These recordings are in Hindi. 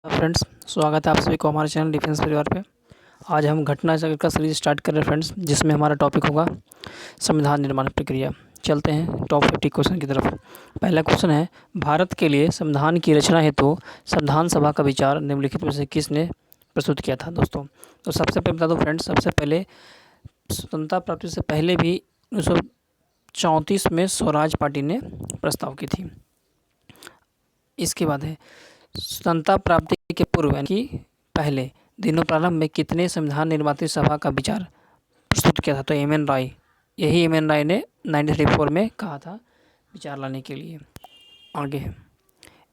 फ्रेंड्स, स्वागत है आप सभी को हमारे चैनल डिफेंस परिवार पे। आज हम घटना चक्र का सीरीज स्टार्ट कर रहे हैं फ्रेंड्स, जिसमें हमारा टॉपिक होगा संविधान निर्माण प्रक्रिया। चलते हैं टॉप 50 क्वेश्चन की तरफ। पहला क्वेश्चन है, भारत के लिए संविधान की रचना हेतु संविधान सभा का विचार निम्नलिखित में से किसने प्रस्तुत किया था। दोस्तों, तो सबसे पहले बता दो फ्रेंड्स, सबसे पहले स्वतंत्रता प्राप्ति से पहले भी 1934 में स्वराज पार्टी ने प्रस्ताव की थी। इसके बाद है, स्वतंत्रता प्राप्ति के पूर्व यानी कि पहले दिनों प्रारंभ में कितने संविधान निर्मात्री सभा का विचार प्रस्तुत किया था। तो एम एन राय, यही एम एन राय ने 1934 में कहा था विचार लाने के लिए। आगे है,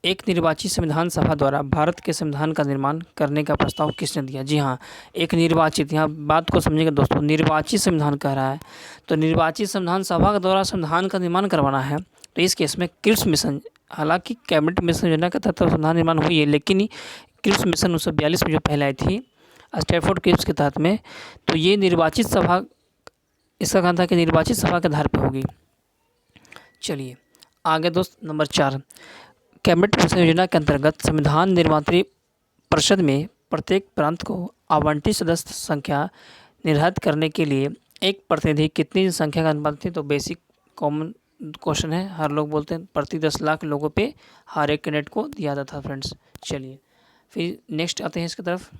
एक निर्वाचित संविधान सभा द्वारा भारत के संविधान का निर्माण करने का प्रस्ताव किसने दिया। जी हाँ, एक निर्वाचित, यहाँ बात को समझिएगा दोस्तों, निर्वाचित संविधान कह रहा है, तो निर्वाचित संविधान सभा के द्वारा संविधान का निर्माण करवाना है। तो इस केस में क्रिप्स मिशन, हालांकि कैबिनेट मिशन योजना के तहत संविधान निर्माण हुई है, लेकिन क्रिप्स मिशन 1942 में जो पहले आई थी स्टैफोर्ड क्रिप्स के तहत में, तो ये निर्वाचित सभा, इसका कहना था कि निर्वाचित सभा के आधार पर होगी। चलिए आगे दोस्त, नंबर 4, कैबिनेट मिशन योजना के अंतर्गत संविधान निर्मात्री परिषद में प्रत्येक प्रांत को आवंटित सदस्य संख्या निर्धारित करने के लिए एक प्रतिनिधि कितनी संख्या का अनुपात थी। तो बेसिक कॉमन क्वेश्चन है, हर लोग बोलते हैं प्रति 10 लाख लोगों पे हर एक कैंडिडेट को दिया जाता था फ्रेंड्स। चलिए फिर नेक्स्ट आते हैं इसकी तरफ।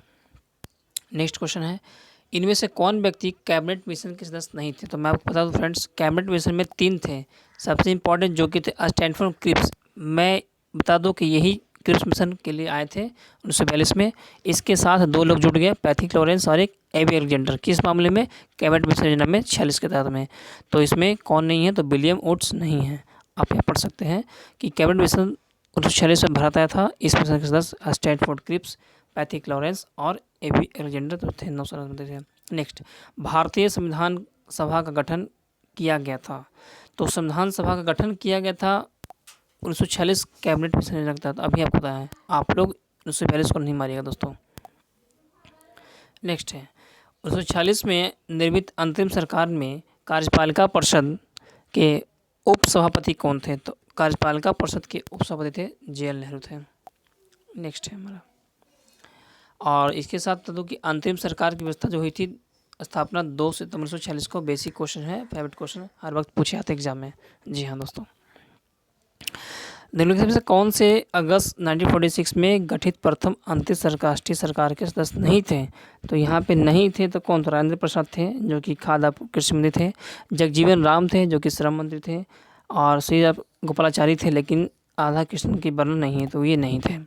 नेक्स्ट क्वेश्चन है, इनमें से कौन व्यक्ति कैबिनेट मिशन के सदस्य नहीं थे। तो मैं आपको बता दूं फ्रेंड्स, कैबिनेट मिशन में 3 थे, सबसे इंपॉर्टेंट जो कि थे स्टैनफोर्ड क्रिप्स। मैं बता दूं कि यही क्रिप्स मिशन के लिए आए थे 1942 में। इसके साथ 2 लोग जुड़ गए, पैथिक लॉरेंस और एक एबी अलेक्जेंडर। किस मामले में, कैबिनेट मिशन योजना में 46 के तहत में। तो इसमें कौन नहीं है, तो विलियम वुड्स नहीं है। आप यहाँ पढ़ सकते हैं कि कैबिनेट मिशन 1946 में भारत आया था। इस मिशन के सदस्य स्टैनफोर्ड क्रिप्स, पैथिक लॉरेंस और एबी अलेक्जेंडर तो थे, 9 सदस्य थे। नेक्स्ट, भारतीय संविधान सभा का गठन किया गया था। तो संविधान सभा का गठन किया गया था 1946 कैबिनेट मिशन योजना के तहत। अभी आपको पता है, आप लोग 1942 को नहीं मारिएगा दोस्तों। नेक्स्ट है, 1946 में निर्मित अंतरिम सरकार में कार्यपालिका परिषद के उपसभापति कौन थे। तो कार्यपालिका परिषद के उपसभापति थे JL नेहरू थे। नेक्स्ट है हमारा, और इसके साथ बता दूं कि अंतरिम सरकार की व्यवस्था जो हुई थी स्थापना 2 सितंबर 1946 को। बेसिक क्वेश्चन है, फेवरेट क्वेश्चन, हर वक्त पूछे आते एग्जाम में। जी हाँ दोस्तों, निम्नलिखित में से कौन से अगस्त 1946 में गठित प्रथम अंतरिम राष्ट्रीय सरकार के सदस्य नहीं थे। तो यहाँ पे नहीं थे तो कौन थे, राजेंद्र प्रसाद थे जो कि खाद्य कृषि मंत्री थे, जगजीवन राम थे जो कि श्रम मंत्री थे, और श्री गोपालाचारी थे, लेकिन राधा कृष्ण की वर्णन नहीं है, तो ये नहीं थे।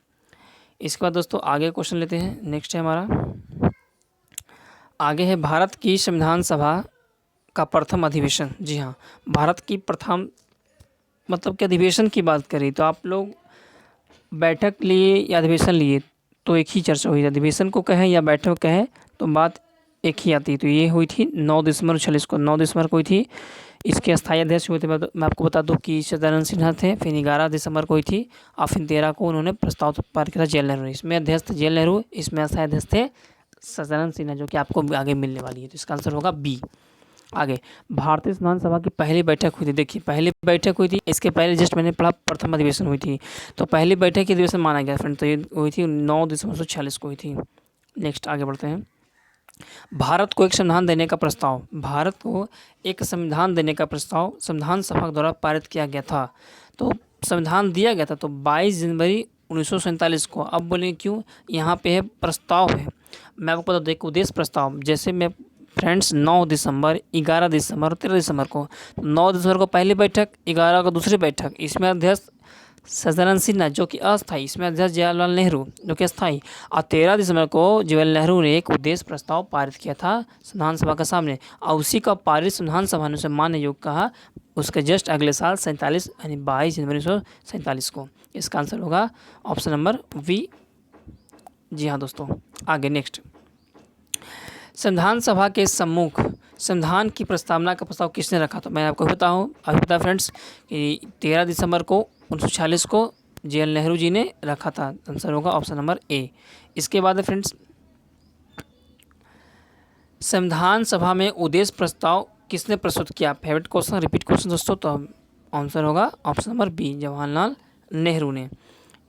इसके बाद दोस्तों आगे क्वेश्चन लेते हैं। नेक्स्ट है हमारा, आगे है भारत की संविधान सभा का प्रथम अधिवेशन। जी हाँ, भारत की प्रथम मतलब कि अधिवेशन की बात करें तो आप लोग बैठक लिए या अधिवेशन लिए तो एक ही चर्चा हुई, अधिवेशन को कहें या बैठक कहें तो बात एक ही आती है। तो ये हुई थी 9 दिसंबर 1946 को, 9 दिसंबर को हुई थी। इसके अस्थायी अध्यक्ष हुए थे, मैं आपको बता दूं कि सदानंद सिन्हा थे। फिर 11 दिसंबर को हुई थी और फिर 13 को उन्होंने प्रस्ताव पारित किया था JL नेहरू। इसमें अध्यक्ष थे JL नेहरू, इसमें अस्थायी अध्यक्ष थे सदानंद सिन्हा, जो कि आपको आगे मिलने वाली है। तो इसका आंसर होगा B। आगे, भारतीय संविधान सभा की पहली बैठक हुई थी। देखिए पहली बैठक हुई थी, इसके पहले जस्ट मैंने पढ़ा प्रथम अधिवेशन हुई थी, तो पहली बैठक की अधिवेशन माना गया फ्रेंड। तो ये हुई थी 9 दिसंबर 1946 को हुई थी। नेक्स्ट आगे बढ़ते हैं, भारत को एक संविधान देने का प्रस्ताव, भारत को एक संविधान देने का प्रस्ताव संविधान सभा द्वारा पारित किया गया था। तो संविधान दिया गया था तो 22 जनवरी 1947 को। अब बोलेंगे क्यों, यहाँ पे है प्रस्ताव है। मैं आपको बता दूं, एक उद्देश्य प्रस्ताव, जैसे मैं फ्रेंड्स 9 दिसंबर, 11 दिसंबर और 13 दिसंबर को, 9 दिसंबर को पहली बैठक, 11 को दूसरी बैठक, इसमें अध्यक्ष सदानंद सिन्हा जो कि अस्थायी, इसमें अध्यक्ष जवाहरलाल नेहरू जो कि अस्थायी, और 13 दिसंबर को जवाहरलाल नेहरू ने एक उद्देश्य प्रस्ताव पारित किया था संविधान सभा के सामने, और उसी का पारित संविधान सभा ने उसे मान्य योग्य कहा। उसके जस्ट अगले साल 47 यानी 22 जनवरी 1947 को। इसका आंसर होगा ऑप्शन नंबर V। जी हाँ दोस्तों, आगे नेक्स्ट, संविधान सभा के सम्मुख संविधान की प्रस्तावना का प्रस्ताव किसने रखा। तो मैं आपको बताऊँ अभी बता फ्रेंड्स कि 13 दिसंबर को 1946 को JL नेहरू जी ने रखा था। आंसर होगा ऑप्शन नंबर A। इसके बाद फ्रेंड्स, संविधान सभा में उद्देश्य प्रस्ताव किसने प्रस्तुत किया। फेवरेट क्वेश्चन, रिपीट क्वेश्चन दोस्तों, तो आंसर होगा option number B, Jawaharlal Nehru ने।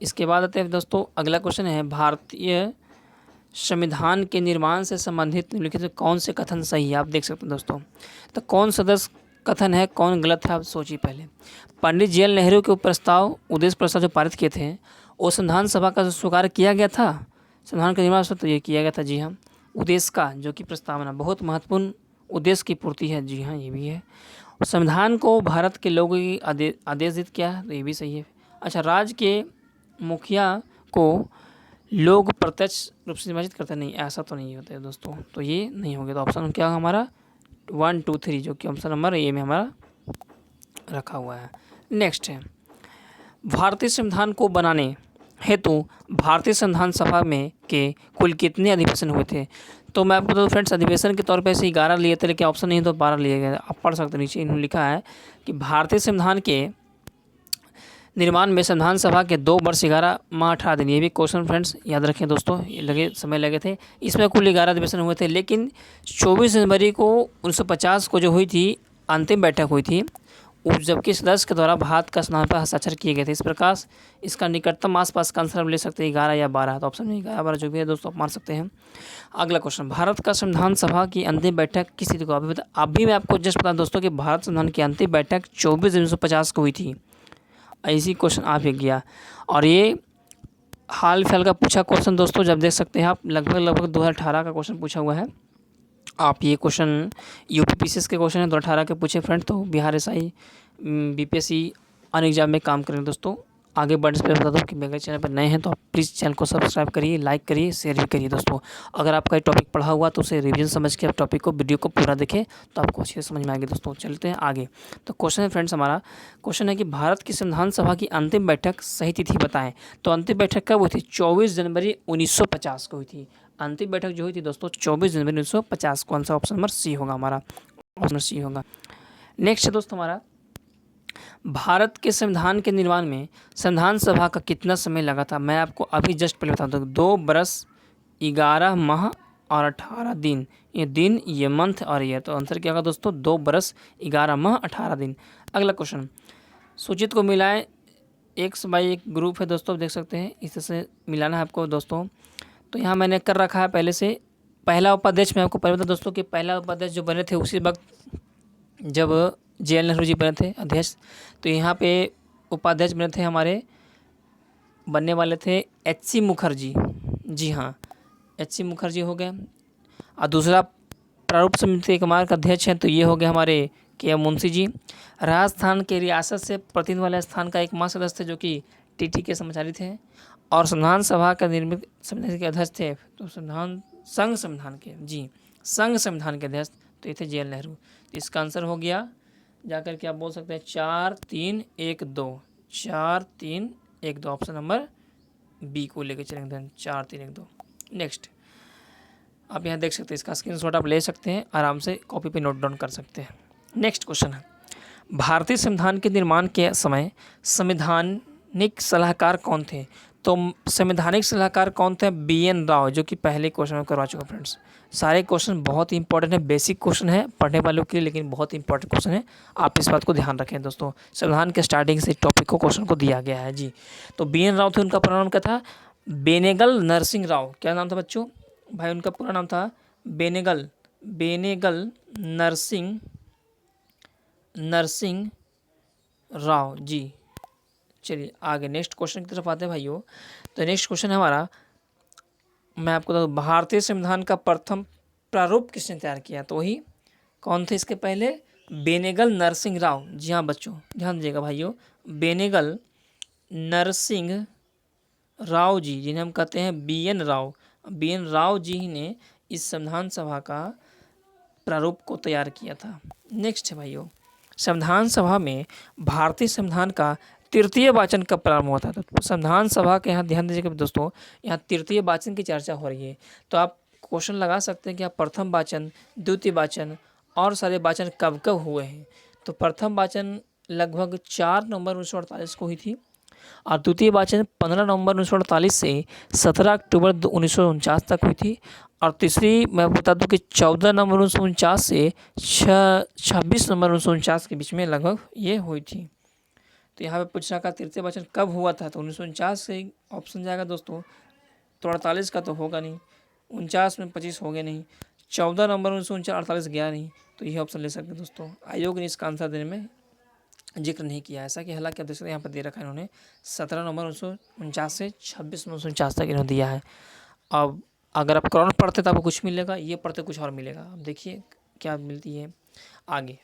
इसके बाद आते हैं दोस्तों, अगला क्वेश्चन है भारतीय संविधान के निर्माण से संबंधित निम्नलिखित में कौन से कथन सही है। आप देख सकते हैं दोस्तों, तो कौन सा 10 कथन है, कौन गलत है, आप सोचिए पहले। पंडित जवाहरलाल नेहरू के प्रस्ताव, उद्देश्य प्रस्ताव जो पारित किए थे वो संविधान सभा का स्वीकार किया गया था। संविधान का निर्माण तो ये किया गया था, जी हाँ। उद्देश्य का जो कि प्रस्तावना बहुत महत्वपूर्ण उद्देश्य की पूर्ति है, जी हाँ, ये भी है। संविधान को भारत के लोगों की आदेशित किया है, तो ये भी सही है। अच्छा, राज्य के मुखिया को लोग प्रत्यक्ष रूप से निर्वाचित करते नहीं, ऐसा तो नहीं होता है दोस्तों, तो ये नहीं होगा। तो ऑप्शन क्या होगा हमारा 1, 2, 3, जो कि ऑप्शन नंबर ए में हमारा रखा हुआ है। नेक्स्ट है, भारतीय संविधान को बनाने हेतु भारतीय संविधान सभा में के कुल कितने अधिवेशन हुए थे। तो मैं आपको तो फ्रेंड्स अधिवेशन के तौर पे ऐसे 11 लिए थे, लेकिन ऑप्शन नहीं तो 12 लिए गए। आप पढ़ सकते हैं, नीचे इन्होंने लिखा है कि भारतीय संविधान के निर्माण में संविधान सभा के 2 वर्ष 11 माह 18 दिन। ये भी क्वेश्चन फ्रेंड्स याद रखें दोस्तों, ये समय लगे थे। इसमें कुल 11 अधिवेशन हुए थे, लेकिन 24 जनवरी को 1950 को जो हुई थी अंतिम बैठक हुई थी, जबकि सदस्य के द्वारा भारत का संविधान पर हस्ताक्षर किए गए थे। इस प्रकार इसका निकटतम आसपास का आंसर ले सकते हैं 11 या 12, तो ऑप्शन में 11, 12 जो भी है दोस्तों आप मान सकते हैं। अगला क्वेश्चन, भारत का संविधान सभा की अंतिम बैठक किस तिथि को। अभी मैं आपको जस्ट बता दोस्तों कि भारत संविधान की अंतिम बैठक 24 जनवरी 1950 को हुई थी। ऐसी क्वेश्चन आ भी गया, और ये हाल फिलहाल का पूछा क्वेश्चन दोस्तों, जब देख सकते हैं आप लगभग 2018 का क्वेश्चन पूछा हुआ है। आप ये क्वेश्चन यूपीपीसीएस के क्वेश्चन है 2018 के पूछे फ्रेंड, तो बिहार एसआई बीपीएससी अन्य एग्जाम में काम करें दोस्तों। आगे बढ़ने से पहले बता दूं कि मेरे चैनल पर नए हैं तो आप प्लीज़ चैनल को सब्सक्राइब करिए, लाइक करिए, शेयर भी करिए दोस्तों। अगर आपका टॉपिक पढ़ा हुआ तो उसे रिवीजन समझ के आप टॉपिक को वीडियो को पूरा देखें तो आपको अच्छे से समझ में आएगी दोस्तों। चलते हैं आगे। तो क्वेश्चन है फ्रेंड्स, हमारा क्वेश्चन है कि भारत की संविधान सभा की अंतिम बैठक सही तिथि बताएं। तो अंतिम बैठक कब हुई थी? 24 जनवरी 1950 को हुई थी। अंतिम बैठक जो हुई थी दोस्तों 24 जनवरी 1950 को। आंसर ऑप्शन नंबर सी होगा हमारा, ऑप्शन सी होगा। नेक्स्ट है दोस्तों हमारा, भारत के संविधान के निर्माण में संविधान सभा का कितना समय लगा था। मैं आपको अभी जस्ट पहले बता दूँ, 2 बरस 11 माह और 18 दिन। ये दिन, ये मंथ और ईयर, तो आंसर क्या होगा दोस्तों 2 बरस 11 माह 18 दिन। अगला क्वेश्चन, सूचित को मिलाएं, एक्स बाई एक ग्रुप है दोस्तों, देख सकते हैं, इस तरह से मिलाना है आपको दोस्तों। तो यहाँ मैंने कर रखा है पहले से। पहला उपाध्यक्ष मैं आपको पहले बता दोस्तों कि पहला उपाध्यक्ष जो बने थे उसी वक्त जब जवाहरलाल नेहरू जी बने थे अध्यक्ष, तो यहाँ पे उपाध्यक्ष बने थे हमारे, बनने वाले थे एच.सी. मुखर्जी। जी हाँ, एच.सी. मुखर्जी हो गए। और दूसरा प्रारूप समिति के हमारे अध्यक्ष हैं तो ये हो गए हमारे के.एम. मुंशी जी। राजस्थान के रियासत से प्रतिनिधि वाले स्थान का एकमात्र सदस्य थे जो कि टी.टी. के कर्मचारी थे। और संविधान सभा का निर्मित समिति के अध्यक्ष थे तो संघ संविधान के अध्यक्ष तो ये थे जवाहरलाल नेहरू। तो इसका आंसर हो गया जाकर के आप बोल सकते हैं 4, 3, 1, 2, 4, 3, 1, 2, ऑप्शन नंबर बी को लेकर चलेंगे 4, 3, 1, 2। नेक्स्ट आप यहाँ देख सकते हैं, इसका स्क्रीनशॉट आप ले सकते हैं, आराम से कॉपी पे नोट डाउन कर सकते हैं। नेक्स्ट क्वेश्चन है, भारतीय संविधान के निर्माण के समय संवैधानिक सलाहकार कौन थे। तो संवैधानिक सलाहकार कौन थे? बी.एन. राव, जो कि पहले क्वेश्चन में करवा चुका फ्रेंड्स। सारे क्वेश्चन बहुत ही इंपॉर्टेंट है, बेसिक क्वेश्चन है पढ़ने वालों के लिए, लेकिन बहुत इंपॉर्टेंट क्वेश्चन है, आप इस बात को ध्यान रखें दोस्तों। संविधान के स्टार्टिंग से टॉपिक को क्वेश्चन को दिया गया है जी। तो बी.एन. राव थे, उनका पूरा नाम क्या था? बेनेगल नरसिंह राव। क्या नाम था बच्चों? भाई उनका पूरा नाम था बेनेगल नरसिंह राव जी। चलिए आगे नेक्स्ट क्वेश्चन की तरफ आते हैं भाइयों। तो नेक्स्ट क्वेश्चन है हमारा, मैं आपको बता दूं, भारतीय संविधान का प्रथम प्रारूप किसने तैयार किया। तो वही कौन थे इसके पहले? बेनेगल नरसिंह राव। जी हाँ बच्चों, ध्यान दीजिएगा भाइयों, बेनेगल नरसिंह राव जी, जिन्हें हम कहते हैं बी.एन. राव। बी.एन. राव जी ने इस संविधान सभा का प्रारूप को तैयार किया था। नेक्स्ट है भाइयों, संविधान सभा में भारतीय संविधान का तृतीय वाचन कब प्रारंभ हुआ था। तो संविधान सभा के यहाँ ध्यान दीजिएगा दोस्तों, यहाँ तृतीय वाचन की चर्चा हो रही है। तो आप क्वेश्चन लगा सकते हैं कि आप प्रथम वाचन, द्वितीय वाचन और सारे वाचन कब कब हुए हैं। तो प्रथम वाचन लगभग 4 नवंबर 1948 को हुई थी, और द्वितीय वाचन 15 नवंबर 1948 से 17 अक्टूबर 1949 तक हुई थी। और तीसरी मैं बता दूं कि 14 नवंबर 1949 से 26 नवंबर 1949 के बीच में लगभग ये हुई थी। तो तो यहाँ पे पूछ रहा का तृतीय वाचन कब हुआ था, तो 1949 से ऑप्शन जाएगा दोस्तों। तो 48 का तो होगा नहीं, 49 में 25 हो गए नहीं, 14 नवंबर 1949, 48 गया नहीं, तो यही ऑप्शन ले सकते हैं दोस्तों। आयोग ने इसका आंसर देने में जिक्र नहीं किया ऐसा कि, हालांकि आप देख सकते हैं यहाँ पर दे रखा है इन्होंने 17 नवंबर 1949 से 26 नवंबर 1949 तक इन्होंने दिया है। अब अगर आप कौन पढ़ते तो आपको कुछ मिलेगा, ये पढ़ते कुछ और मिलेगा। अब देखिए क्या मिलती है आगे।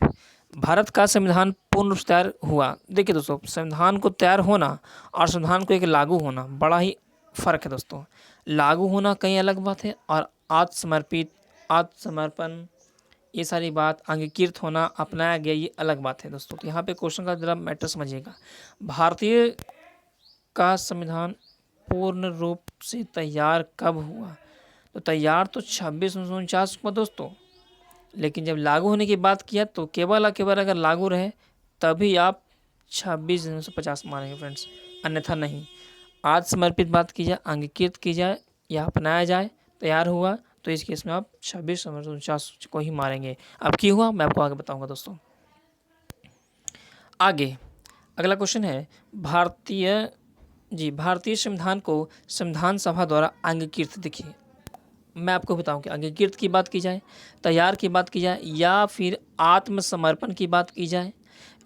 भारत का संविधान पूर्ण रूप से तैयार हुआ। देखिए दोस्तों, संविधान को तैयार होना और संविधान को एक लागू होना बड़ा ही फ़र्क है दोस्तों। लागू होना कहीं अलग बात है और आत्मसमर्पित, आत्मसमर्पण, ये सारी बात, अंगीकृत होना, अपनाया गया, ये अलग बात है दोस्तों। तो यहाँ पे क्वेश्चन का जरा मैटर समझिएगा। भारतीय का संविधान पूर्ण रूप से तैयार कब हुआ, तो तैयार तो 26/1949 को दोस्तों, लेकिन जब लागू होने की बात किया तो केवल और केवल अगर लागू रहे तभी आप 26/1950 मानेंगे फ्रेंड्स, अन्यथा नहीं। आज समर्पित बात की जाए, अंगीकृत की जाए या अपनाया जाए, तैयार हुआ, तो इस केस में आप 26/1949 को ही मारेंगे। अब क्यों हुआ मैं आपको आगे बताऊंगा दोस्तों। आगे अगला क्वेश्चन है, भारतीय संविधान को संविधान सभा द्वारा अंगीकृत, देखिए मैं आपको बताऊं कि अंगीकृत की बात की जाए, तैयार की बात की जाए, या फिर आत्मसमर्पण की बात की जाए,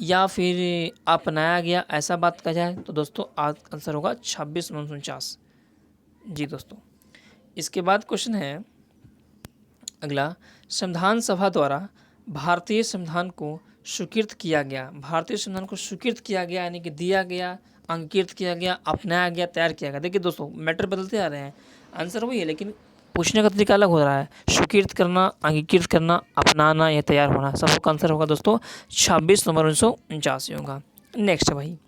या फिर अपनाया गया ऐसा बात कहा जाए, तो दोस्तों आंसर होगा 26/1949। जी दोस्तों, इसके बाद क्वेश्चन है अगला, संविधान सभा द्वारा भारतीय संविधान को स्वीकृत किया गया। भारतीय संविधान को स्वीकृत किया गया यानी कि दिया गया, अंगीकृत किया गया, अपनाया गया, तैयार किया गया। देखिए दोस्तों, मैटर बदलते आ रहे हैं, आंसर वही है लेकिन पूछने का तरीका अलग हो रहा है। स्वीकृत करना, अंगीकृत करना, अपनाना या तैयार होना, सबका आंसर होगा दोस्तों 26 नवंबर 1949 होगा। नेक्स्ट है भाई,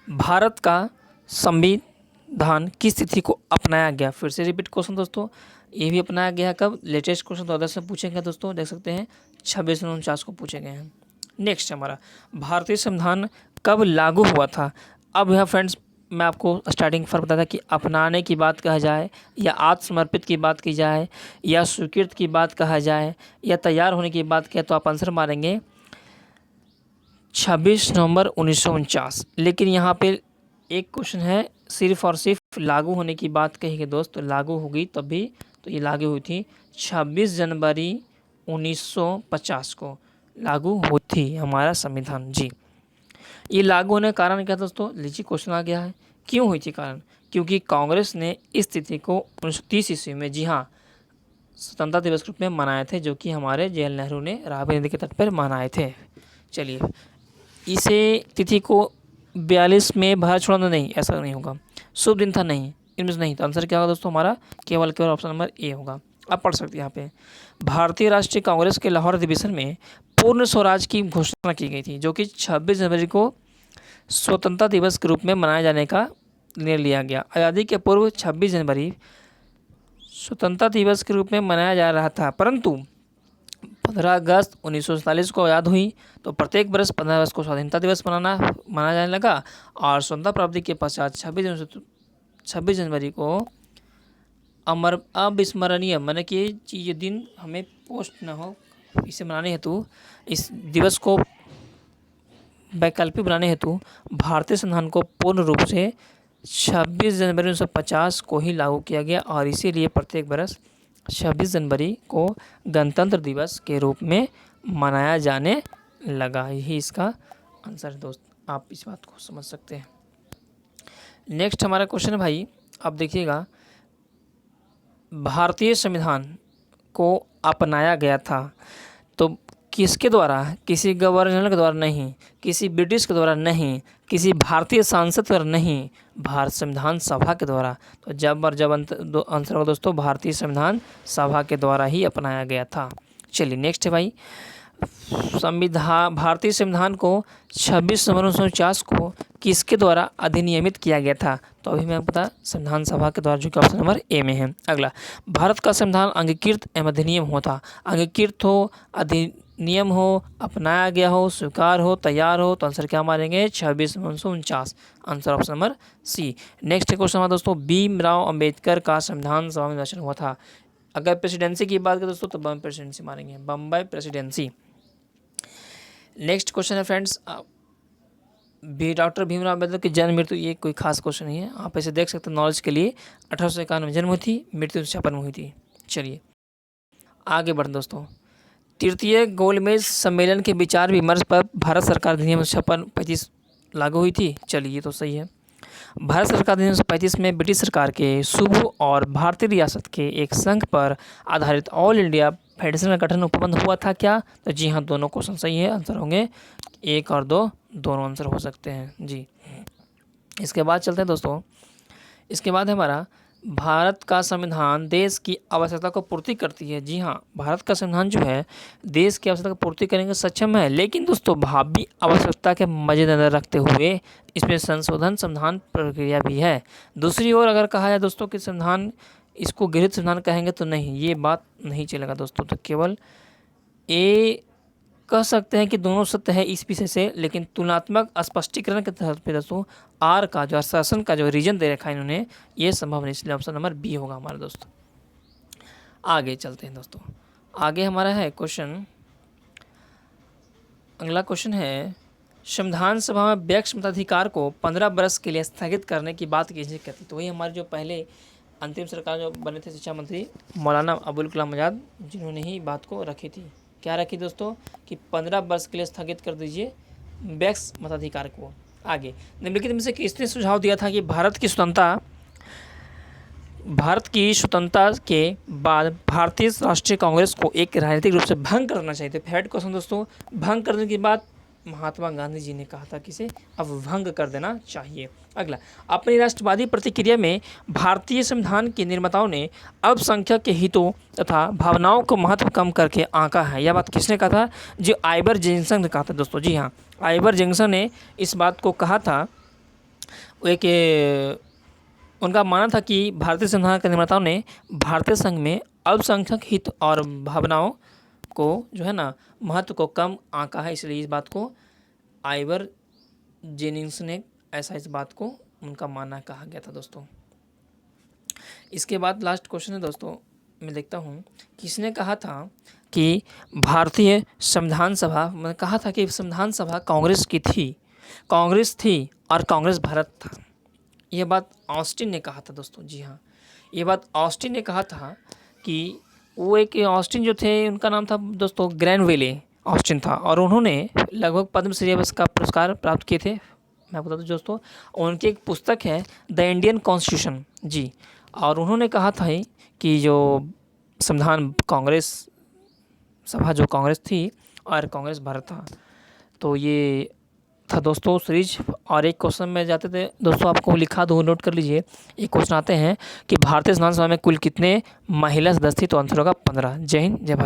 भारत का संविधान किस तिथि को अपनाया गया। फिर से रिपीट क्वेश्चन दोस्तों, ये भी अपनाया गया कब, लेटेस्ट क्वेश्चन 2010 से पूछेंगे दोस्तों, देख सकते हैं 26/1949 को पूछे गए हैं। नेक्स्ट हमारा, भारतीय संविधान कब लागू हुआ था। अब यहाँ फ्रेंड्स मैं आपको स्टार्टिंग फर्क बताया था कि अपनाने की बात कहा जाए, या आत्मसमर्पित की बात की जाए, या स्वीकृत की बात कहा जाए, या तैयार होने की बात किया, तो आप आंसर मारेंगे 26 नवंबर 1949। लेकिन यहाँ पे एक क्वेश्चन है, सिर्फ और सिर्फ लागू होने की बात कही गई दोस्त, तो लागू होगी तभी, तो ये लागू हुई थी 26 जनवरी 1950 को लागू हुई थी हमारा संविधान। जी, ये लागू होने का कारण क्या दोस्तों, लीजिए क्वेश्चन आ गया है, क्यों हुई थी कारण, क्योंकि कांग्रेस ने इस तिथि को 1930 ईस्वी में, जी हाँ, स्वतंत्रता दिवस के रूप में मनाए थे, जो कि हमारे जवाहरलाल नेहरू ने रावी नदी के तट पर मनाए थे। चलिए, इसे तिथि को 42 में भारत छोड़ना, नहीं ऐसा नहीं होगा, शुभ दिन था, नहीं, इनमें से नहीं, तो आंसर क्या होगा दोस्तों हमारा, केवल ऑप्शन नंबर ए होगा। आप पढ़ सकते हैं यहाँ पे, भारतीय राष्ट्रीय कांग्रेस के लाहौर अधिवेशन में पूर्ण स्वराज की घोषणा की गई थी, जो कि 26 जनवरी को स्वतंत्रता दिवस के रूप में मनाए जाने का निर्णय लिया गया। आज़ादी के पूर्व 26 जनवरी स्वतंत्रता दिवस के रूप में मनाया जा रहा था, परंतु 15 अगस्त 1947 को आज़ाद हुई, तो प्रत्येक वर्ष 15 अगस्त को स्वाधीनता दिवस मनाया जाने लगा, और स्वतंत्रता प्राप्ति के पश्चात 26 जनवरी को अविस्मरणीय, माने कि ये दिन हमें पोस्ट न हो, इसे मनाने हेतु, इस दिवस को वैकल्पिक बनाने हेतु भारतीय संविधान को पूर्ण रूप से 26 जनवरी 1950 को ही लागू किया गया, और इसीलिए प्रत्येक वर्ष 26 जनवरी को गणतंत्र दिवस के रूप में मनाया जाने लगा। यही इसका आंसर है दोस्त, आप इस बात को समझ सकते हैं। नेक्स्ट हमारा क्वेश्चन है भाई, आप देखिएगा, भारतीय संविधान को अपनाया गया था तो किसके द्वारा, किसी गवर्नर के द्वारा नहीं, किसी ब्रिटिश के द्वारा नहीं, किसी भारतीय सांसद के द्वारा नहीं, भारत संविधान सभा के द्वारा। तो जब आंसर होगा दोस्तों, भारतीय संविधान सभा के द्वारा ही अपनाया गया था। चलिए नेक्स्ट है भाई, भारतीय संविधान को 26 नवंबर 1949 को किसके द्वारा अधिनियमित किया गया था, तो अभी मैं पता संविधान सभा के द्वारा, जो कि ऑप्शन नंबर ए में है। अगला, भारत का संविधान अंगीकृत एवं अधिनियम होता, अंगीकृत हो, अधिनियम हो, अपनाया गया हो, स्वीकार हो, तैयार हो, तो आंसर क्या मारेंगे 26 नवंबर 1949, answer option number C. Next question हमारा दोस्तों, भीमराव अंबेडकर का संविधान सभा में निर्वाचन हुआ था। अगर प्रेसिडेंसी की बात करें दोस्तों तो बम्बई प्रेसिडेंसी मारेंगे, बम्बई प्रेसिडेंसी। नेक्स्ट क्वेश्चन है फ्रेंड्स, डॉक्टर भीमराव अम्बेडकर की जन्म मृत्यु ये कोई खास क्वेश्चन नहीं है, आप ऐसे देख सकते हैं नॉलेज के लिए। 1851 में जन्म हुई थी, मृत्यु 56 में हुई थी। चलिए आगे बढ़ें दोस्तों। तृतीय गोलमेज सम्मेलन के विचार विमर्श पर भारत सरकार अधिनियम 56-35 लागू हुई थी। चलिए ये तो सही है। भारत सरकार अधिनियम 1935 में ब्रिटिश सरकार के सूबों और भारतीय रियासत के एक संघ पर आधारित ऑल इंडिया फेडरेशन का गठन उपबंध हुआ था क्या? तो जी हाँ, दोनों क्वेश्चन सही है, आंसर होंगे 1 और 2, दोनों आंसर हो सकते हैं जी। इसके बाद चलते हैं दोस्तों। इसके बाद हमारा भारत का संविधान देश की आवश्यकता को पूर्ति करती है। जी हाँ, भारत का संविधान जो है देश की आवश्यकता को पूर्ति करने में सक्षम है, लेकिन दोस्तों भावी आवश्यकता के मद्देनजर रखते हुए इसमें संशोधन संविधान प्रक्रिया भी है। दूसरी ओर अगर कहा जाए दोस्तों कि संविधान इसको गृहीत संविधान कहेंगे तो नहीं, ये बात नहीं चलेगा दोस्तों। तो केवल ए कह सकते हैं कि दोनों सत्य है इस विषय से, लेकिन तुलनात्मक स्पष्टीकरण के तहत पे दोस्तों आर का जो शासन का जो रीजन दे रखा है इन्होंने, ये संभव नहीं, इसलिए ऑप्शन नंबर बी होगा हमारा दोस्तों। आगे चलते हैं दोस्तों। आगे हमारा है क्वेश्चन, अगला क्वेश्चन है संविधान सभा में व्यक्ति मताधिकार को 15 वर्ष के लिए स्थगित करने की बात किसने कहती? तो वही हमारे जो पहले अंतिम सरकार जो बने थे शिक्षा मंत्री मौलाना अबुल कलाम आज़ाद, जिन्होंने ही बात को रखी थी। क्या रखी दोस्तों कि 15 वर्ष के लिए स्थगित कर दीजिए व्यक्ति मताधिकार को। आगे निम्नलिखित में से किसने सुझाव दिया था कि भारत की स्वतंत्रता के बाद भारतीय राष्ट्रीय कांग्रेस को एक राजनीतिक रूप से भंग करना चाहिए? तो फेवरेट क्वेश्चन दोस्तों, भंग करने के बाद महात्मा गांधी जी ने कहा था किसे अब भंग कर देना चाहिए। अगला, अपनी राष्ट्रवादी प्रतिक्रिया में भारतीय संविधान के निर्माताओं ने अल्पसंख्यक के हितों तथा भावनाओं को महत्व कम करके आंका है। यह बात किसने कहा था? जो आइवर जेनसन ने कहा था दोस्तों। जी हाँ, आइवर जेनसन ने इस बात को कहा था। एक उनका मानना था कि भारतीय संविधान के निर्माताओं ने भारतीय संघ में अल्पसंख्यक हित और भावनाओं को जो है ना महत्व को कम आंका है, इसलिए इस बात को आइवर जेनिंग्स ने ऐसा इस बात को उनका मानना कहा गया था दोस्तों। इसके बाद लास्ट क्वेश्चन है दोस्तों, मैं देखता हूँ किसने कहा था कि भारतीय संविधान सभा, मैंने कहा था कि संविधान सभा कांग्रेस की थी, कांग्रेस थी और कांग्रेस भारत था। यह बात ऑस्टिन ने कहा था दोस्तों। जी हाँ, ये बात ऑस्टिन ने कहा था कि वो एक ऑस्टिन जो थे उनका नाम था दोस्तों ग्रैनविले ऑस्टिन था, और उन्होंने लगभग पद्मश्री का पुरस्कार प्राप्त किए थे। मैं आपको बता दूं दोस्तों, उनकी एक पुस्तक है द इंडियन कॉन्स्टिट्यूशन जी, और उन्होंने कहा था कि जो संविधान कांग्रेस सभा जो कांग्रेस थी और कांग्रेस भारत था। तो ये था दोस्तों सीरीज। और एक क्वेश्चन में जाते थे दोस्तों, आपको लिखा दो, नोट कर लीजिए। एक क्वेश्चन आते हैं कि भारतीय संविधान सभा में कुल कितने महिला सदस्य थी? तो आंसर होगा 15। जय हिंद, जय भारत।